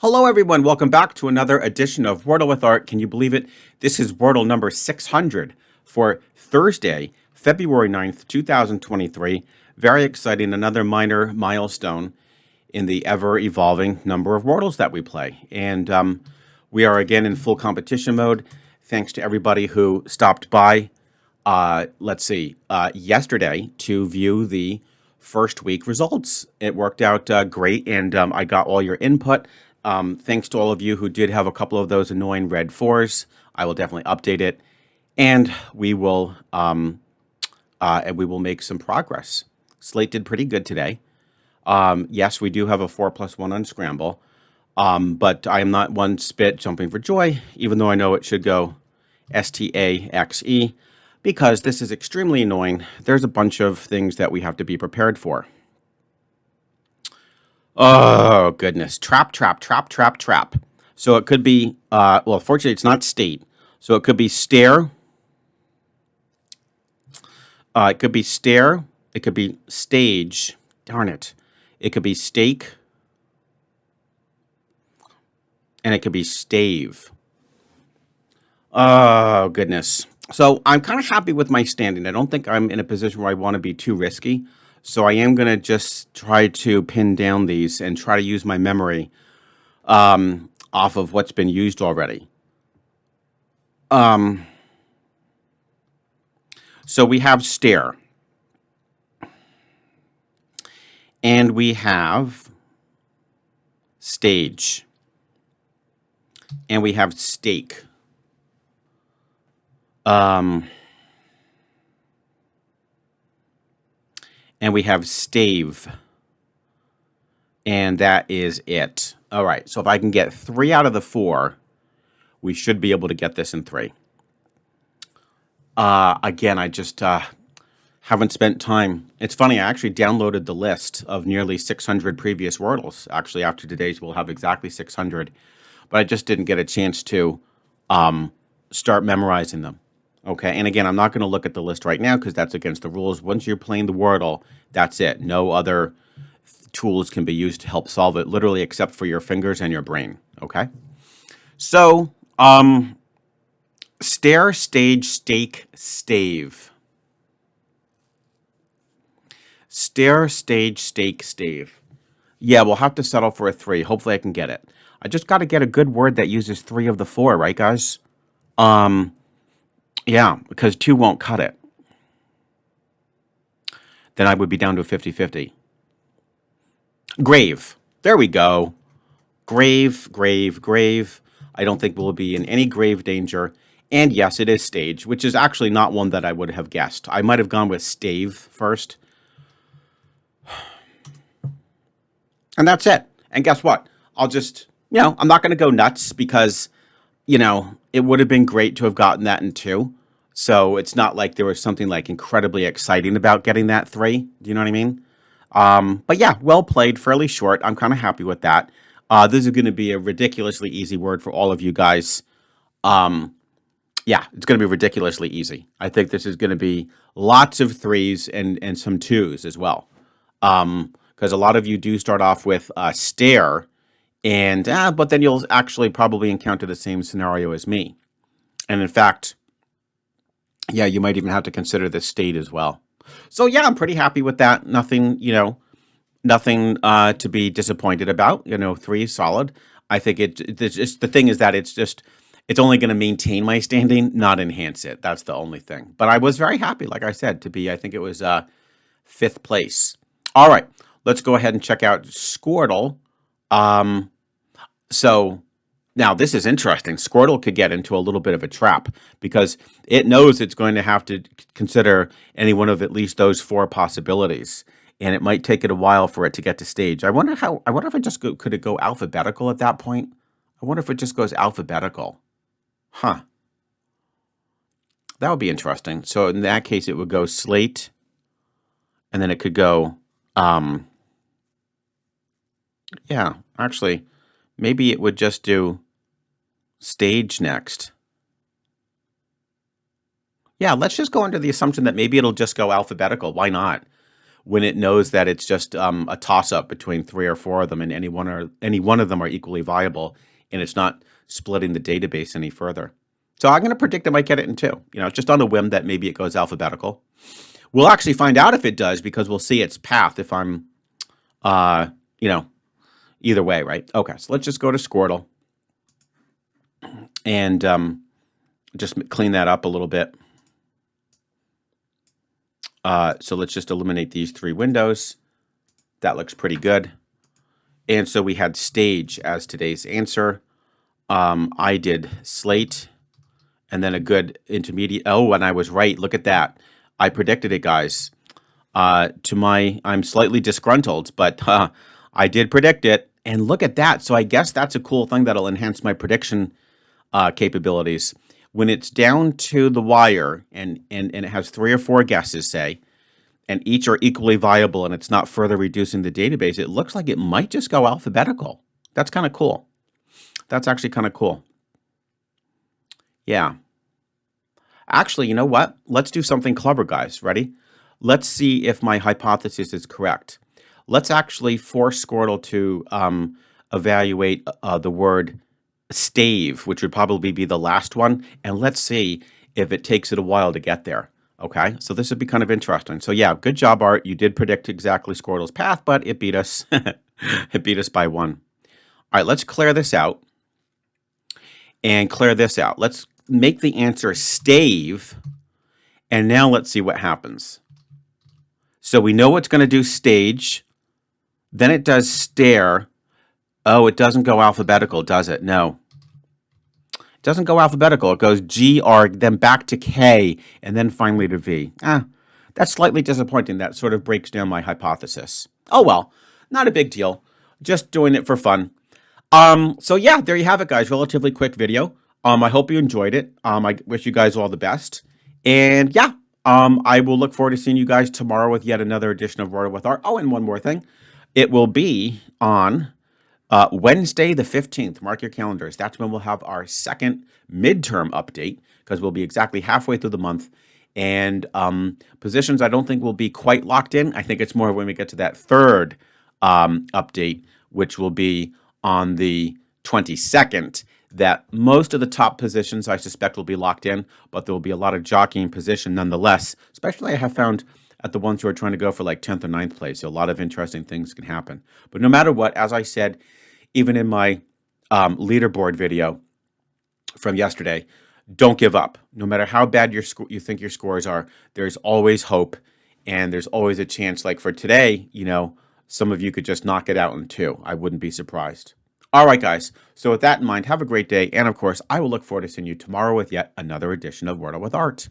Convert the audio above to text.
Hello everyone, welcome back to another edition of Wordle with Art. Can you believe it? This is Wordle number 600 for Thursday, February 9th, 2023. Very exciting, another minor milestone in the ever-evolving number of Wordles that we play. And we are again in full competition mode. Thanks to everybody who stopped by, yesterday to view the first week results. It worked out great, and I got all your input. Thanks to all of you who did have a couple of those annoying red 4s. I will definitely update it, and we will make some progress. Slate did pretty good today. Yes, we do have a 4+1 on Scramble, but I am not one bit jumping for joy, even though I know it should go STAXE, because this is extremely annoying. There's a bunch of things that we have to be prepared for. Oh, goodness. Trap. So it could be, well, fortunately, it's not state. So it could be stare. It could be stare. It could be stage. Darn it. It could be stake. And it could be stave. Oh, goodness. So I'm kind of happy with my standing. I don't think I'm in a position where I want to be too risky. So I am going to just try to pin down these and try to use my memory off of what's been used already. So we have stare. And we have stage. And we have stake. And we have stave. And that is it. All right, so if I can get 3 out of the 4, we should be able to get this in 3. Again, I just haven't spent time. It's funny, I actually downloaded the list of nearly 600 previous Wordles. Actually, after today's, we'll have exactly 600. But I just didn't get a chance to start memorizing them. Okay, and again, I'm not going to look at the list right now because that's against the rules. Once you're playing the Wordle, that's it. No other tools can be used to help solve it, literally except for your fingers and your brain. Okay, so stare, stage, stake, stave. Stare, stage, stake, stave. Yeah, we'll have to settle for a 3. Hopefully I can get it. I just got to get a good word that uses 3 of the 4, right, guys? Yeah, because 2 won't cut it. Then I would be down to a 50-50. Grave. There we go. Grave. I don't think we'll be in any grave danger. And yes, it is stage, which is actually not one that I would have guessed. I might have gone with stave first. And that's it. And guess what? I'll just, I'm not going to go nuts because, it would have been great to have gotten that in 2. So it's not like there was something like incredibly exciting about getting that 3. Do you know what I mean? But yeah, well played, fairly short. I'm kind of happy with that. This is going to be a ridiculously easy word for all of you guys. Yeah, it's going to be ridiculously easy. I think this is going to be lots of 3s and some 2s as well. Because a lot of you do start off with stare, and but then you'll actually probably encounter the same scenario as me. And in fact, yeah, you might even have to consider the state as well. So yeah, I'm pretty happy with that. Nothing to be disappointed about. 3 is solid. I think it's just, the thing is that it's only going to maintain my standing, not enhance it. That's the only thing. But I was very happy, like I said, to be, I think it was 5th place. All right, let's go ahead and check out Squirtle. So now this is interesting. Squirtle could get into a little bit of a trap because it knows it's going to have to consider any one of at least those 4 possibilities, and it might take it a while for it to get to stage. I wonder if it just could it go alphabetical at that point? I wonder if it just goes alphabetical. Huh. That would be interesting. So in that case, it would go slate, and then it could go, yeah, actually, maybe it would just do stage next. Yeah, let's just go under the assumption that maybe it'll just go alphabetical. Why not? when it knows that it's just a toss-up between 3 or 4 of them, and any one of them are equally viable, and it's not splitting the database any further. So I'm going to predict it might get it in 2. Just on a whim that maybe it goes alphabetical. We'll actually find out if it does because we'll see its path if I'm, either way, right? Okay, so let's just go to Squirtle and just clean that up a little bit. So let's just eliminate these 3 windows. That looks pretty good. And so we had stage as today's answer. I did SLATE and then a good intermediate. Oh, and I was right. Look at that. I predicted it, guys. I'm slightly disgruntled, but I did predict it. And look at that. So I guess that's a cool thing that'll enhance my prediction capabilities. When it's down to the wire and it has 3 or 4 guesses, say, and each are equally viable and it's not further reducing the database, it looks like it might just go alphabetical. That's kind of cool. That's actually kind of cool. Yeah. Actually, you know what? Let's do something clever, guys. Ready? Let's see if my hypothesis is correct. Let's actually force Squirtle to evaluate the word stave, which would probably be the last one, and let's see if it takes it a while to get there. Okay, so this would be kind of interesting. So yeah, good job, Art. You did predict exactly Squirtle's path, but it beat us. It beat us by 1. All right, let's clear this out and clear this out. Let's make the answer stave, and now let's see what happens. So we know it's going to do stage, then it does stare. Oh, it doesn't go alphabetical, does it? No. It doesn't go alphabetical. It goes G, R, then back to K, and then finally to V. That's slightly disappointing. That sort of breaks down my hypothesis. Oh, well, not a big deal. Just doing it for fun. So yeah, there you have it, guys. Relatively quick video. I hope you enjoyed it. I wish you guys all the best. And yeah, I will look forward to seeing you guys tomorrow with yet another edition of Wordle with Art. Oh, and one more thing. It will be on Wednesday the 15th. Mark your calendars. That's when we'll have our second midterm update because we'll be exactly halfway through the month. And positions I don't think will be quite locked in. I think it's more when we get to that third update, which will be on the 22nd, that most of the top positions I suspect will be locked in, but there will be a lot of jockeying position nonetheless, especially I have found at the ones who are trying to go for like 10th or 9th place. So a lot of interesting things can happen. But no matter what, as I said, even in my leaderboard video from yesterday, don't give up. No matter how bad you think your scores are, there's always hope, and there's always a chance. Like for today, some of you could just knock it out in 2. I wouldn't be surprised. All right, guys. So with that in mind, have a great day. And of course, I will look forward to seeing you tomorrow with yet another edition of Wordle with Art.